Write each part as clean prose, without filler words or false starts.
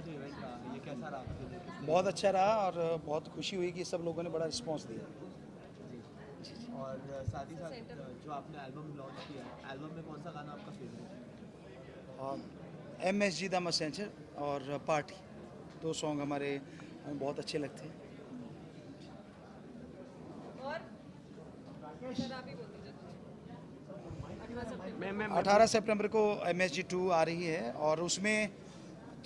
जो इवेंट रहा ये कैसा रहा आपके लिए? बहुत अच्छा रहा और बहुत खुशी हुई कि सब लोगों ने बड़ा रिस्पांस दिया। जी और साथ ही साथ जो आपने एल्बम लॉन्च किया है, एल्बम में कौन सा गाना आपका फेवरेट है? और MSG द मैसेंजर और पार्टी, दो सॉन्ग हमें बहुत अच्छे लगते हैं। और सर आप ही बोल दीजिए। 18 सितंबर को MSG 2 आ रही है और उसमें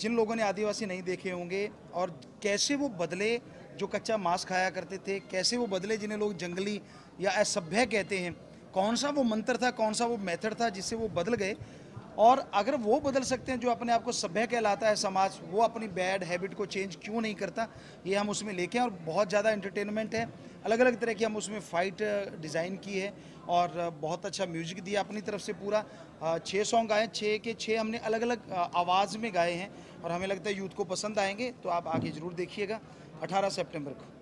जिन लोगों ने आदिवासी नहीं देखे होंगे और कैसे वो बदले जो कच्चा मांस खाया करते थे, कैसे वो बदले जिन्हें लोग जंगली या असभ्य कहते हैं, कौन सा वो मंत्र था, कौन सा वो मेथड था जिससे वो बदल गए, और अगर वो बदल सकते हैं जो अपने आप को सभ्य कहलाता है समाज, वो अपनी बैड हैबिट को चेंज क्यों नहीं करता, ये हम उसमें लेके हैं। और बहुत ज़्यादा एंटरटेनमेंट है, अलग अलग तरह की हम उसमें फ़ाइट डिज़ाइन की है और बहुत अच्छा म्यूजिक दिया अपनी तरफ से पूरा। 6 सॉन्ग गाए, 6 के 6 हमने अलग अलग आवाज़ में गाए हैं और हमें लगता है यूथ को पसंद आएंगे, तो आप आगे ज़रूर देखिएगा 18 सितंबर को।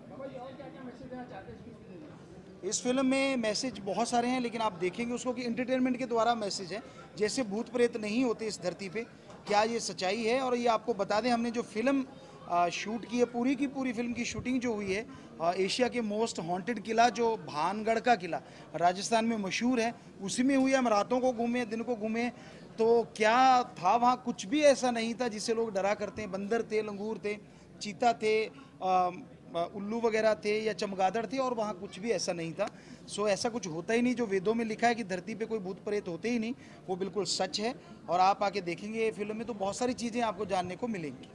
इस फिल्म में मैसेज बहुत सारे हैं, लेकिन आप देखेंगे उसको कि इंटरटेनमेंट के द्वारा मैसेज है। जैसे भूत प्रेत नहीं होते इस धरती पे, क्या ये सच्चाई है? और ये आपको बता दें, हमने जो फिल्म शूट की है, पूरी की पूरी फिल्म की शूटिंग जो हुई है एशिया के मोस्ट हॉन्टेड किला जो भानगढ़ का किला राजस्थान में मशहूर है, उसी में हुई है। हम रातों को घूमे, दिन को घूमे, तो क्या था वहाँ? कुछ भी ऐसा नहीं था जिससे लोग डरा करते हैं। बंदर थे, लंगूर थे, चीता थे, उल्लू वगैरह थे या चमगादड़ थे, और वहाँ कुछ भी ऐसा नहीं था। सो ऐसा कुछ होता ही नहीं जो वेदों में लिखा है कि धरती पे कोई भूत प्रेत होते ही नहीं, वो बिल्कुल सच है। और आप आके देखेंगे फिल्म में तो बहुत सारी चीज़ें आपको जानने को मिलेंगी।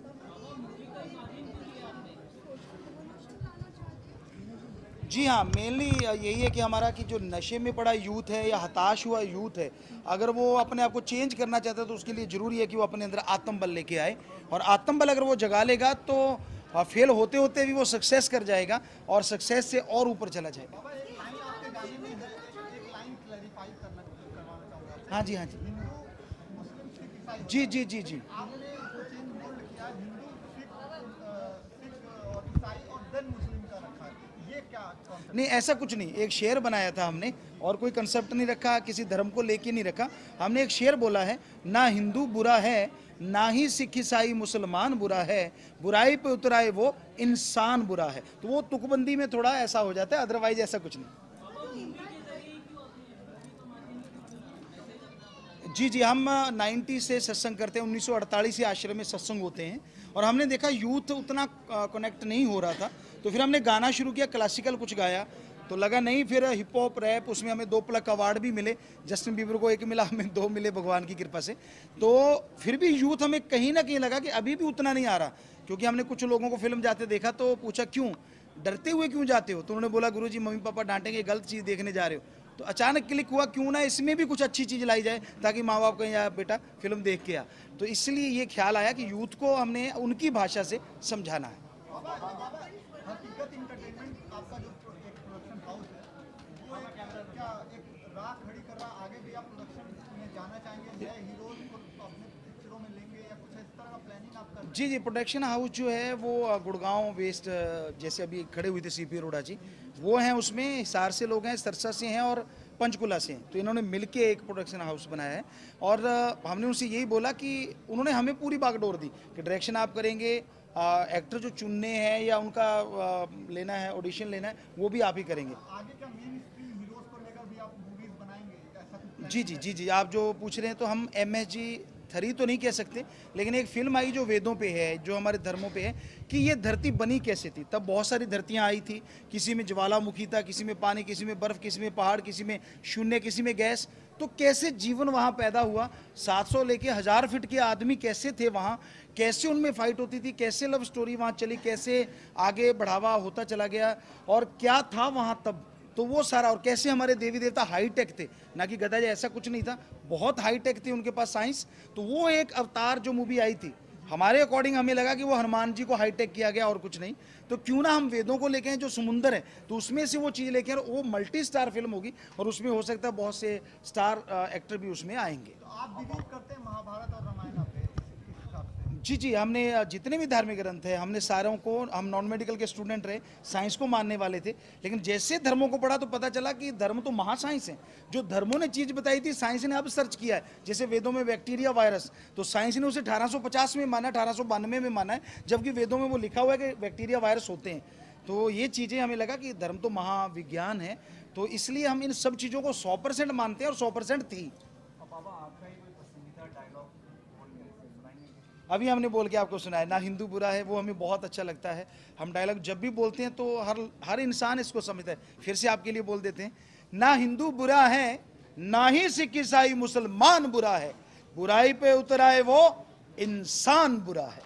जी हाँ, मेनली यही है कि हमारा कि जो नशे में पड़ा यूथ है या हताश हुआ यूथ है, अगर वो अपने आप को चेंज करना चाहता है तो उसके लिए ज़रूरी है कि वो अपने अंदर आत्मबल लेके आए, और आत्मबल अगर वो जगा लेगा तो फेल होते होते भी वो सक्सेस कर जाएगा और सक्सेस से और ऊपर चला जाएगा। हाँ जी, हाँ जी, जी जी जी जी। नहीं, ऐसा कुछ नहीं, एक शेर बनाया था हमने और कोई कंसेप्ट नहीं रखा, किसी धर्म को लेके नहीं रखा। हमने एक शेर बोला है, ना हिंदू बुरा है, ना ही सिख ईसाई मुसलमान बुरा है, बुराई पे उतराए वो इंसान बुरा है। तो वो तुकबंदी में थोड़ा ऐसा हो जाता है, अदरवाइज ऐसा कुछ नहीं। जी जी, हम 90 से सत्संग करते हैं, 1948 से आश्रम में सत्संग होते हैं, और हमने देखा यूथ उतना कनेक्ट नहीं हो रहा था, तो फिर हमने गाना शुरू किया, क्लासिकल कुछ गाया, तो लगा नहीं, फिर हिप हॉप रैप, उसमें हमें 2 प्लक अवार्ड भी मिले। जस्टिन बीबर को 1 मिला, हमें 2 मिले भगवान की कृपा से। तो फिर भी यूथ हमें कहीं ना कहीं लगा कि अभी भी उतना नहीं आ रहा, क्योंकि हमने कुछ लोगों को फिल्म जाते देखा तो पूछा क्यों डरते हुए क्यों जाते हो, तो उन्होंने बोला गुरुजी मम्मी पापा डांटेंगे, गलत चीज़ देखने जा रहे हो। तो अचानक क्लिक हुआ क्यों ना इसमें भी कुछ अच्छी चीज़ लाई जाए, ताकि माँ बाप कहें यार बेटा फिल्म देख के आ। तो इसलिए ये ख्याल आया कि यूथ को हमने उनकी भाषा से समझाना है। जी जी, प्रोडक्शन हाउस जो है वो गुड़गांव वेस्ट, जैसे अभी खड़े हुए थे CP अरोड़ा जी, वो हैं उसमें, हिसार से लोग हैं, सरसा से हैं और पंचकुला से हैं, तो इन्होंने मिलके एक प्रोडक्शन हाउस बनाया है। और हमने उनसे यही बोला कि उन्होंने हमें पूरी बागडोर दी कि डायरेक्शन आप करेंगे, एक्टर जो चुनने हैं या उनका लेना है, ऑडिशन लेना है, वो भी आप ही करेंगे। जी जी जी जी, आप जो पूछ रहे हैं, तो हम MSG 3 तो नहीं कह सकते, लेकिन एक फिल्म आई जो वेदों पे है, जो हमारे धर्मों पे है, कि ये धरती बनी कैसे थी। तब बहुत सारी धरतियाँ आई थी, किसी में ज्वालामुखी था, किसी में पानी, किसी में बर्फ़, किसी में पहाड़, किसी में शून्य, किसी में गैस। तो कैसे जीवन वहाँ पैदा हुआ, 700 लेके 1000 फीट के आदमी कैसे थे वहाँ, कैसे उनमें फाइट होती थी, कैसे लव स्टोरी वहाँ चली, कैसे आगे बढ़ावा होता चला गया, और क्या था वहाँ तब, तो वो सारा, और कैसे हमारे देवी देवता हाईटेक थे, ना कि गधा जी ऐसा कुछ नहीं था, बहुत हाईटेक थी उनके पास साइंस। तो वो एक अवतार जो मूवी आई थी, हमारे अकॉर्डिंग हमें लगा कि वो हनुमान जी को हाईटेक किया गया और कुछ नहीं, तो क्यों ना हम वेदों को लेके आए जो समुंदर है, तो उसमें से वो चीज़ लेके आए, वो मल्टी स्टार फिल्म होगी और उसमें हो सकता है बहुत से स्टार एक्टर भी उसमें आएंगे। तो आप बिलीव करते हैं महाभारत और रामायण पे इस हिसाब से? जी, हमने जितने भी धार्मिक ग्रंथ है हमने सारों को, हम नॉन मेडिकल के स्टूडेंट रहे, साइंस को मानने वाले थे, लेकिन जैसे धर्मों को पढ़ा तो पता चला कि धर्म तो महासाइंस है। जो धर्मों ने चीज़ बताई थी साइंस ने अब सर्च किया है। जैसे वेदों में बैक्टीरिया वायरस, तो साइंस ने उसे 1850 में माना, 1892 में माना है, जबकि वेदों में वो लिखा हुआ है कि बैक्टीरिया वायरस होते हैं। तो ये चीज़ें हमें लगा कि धर्म तो महाविज्ञान है, तो इसलिए हम इन सब चीज़ों को 100% मानते हैं और 100% थी। अभी हमने बोल के आपको सुनाया, ना हिंदू बुरा है, वो हमें बहुत अच्छा लगता है। हम डायलॉग जब भी बोलते हैं तो हर इंसान इसको समझता है। फिर से आपके लिए बोल देते हैं, ना हिंदू बुरा है, ना ही सिख ईसाई मुसलमान बुरा है, बुराई पे उतर आए वो इंसान बुरा है।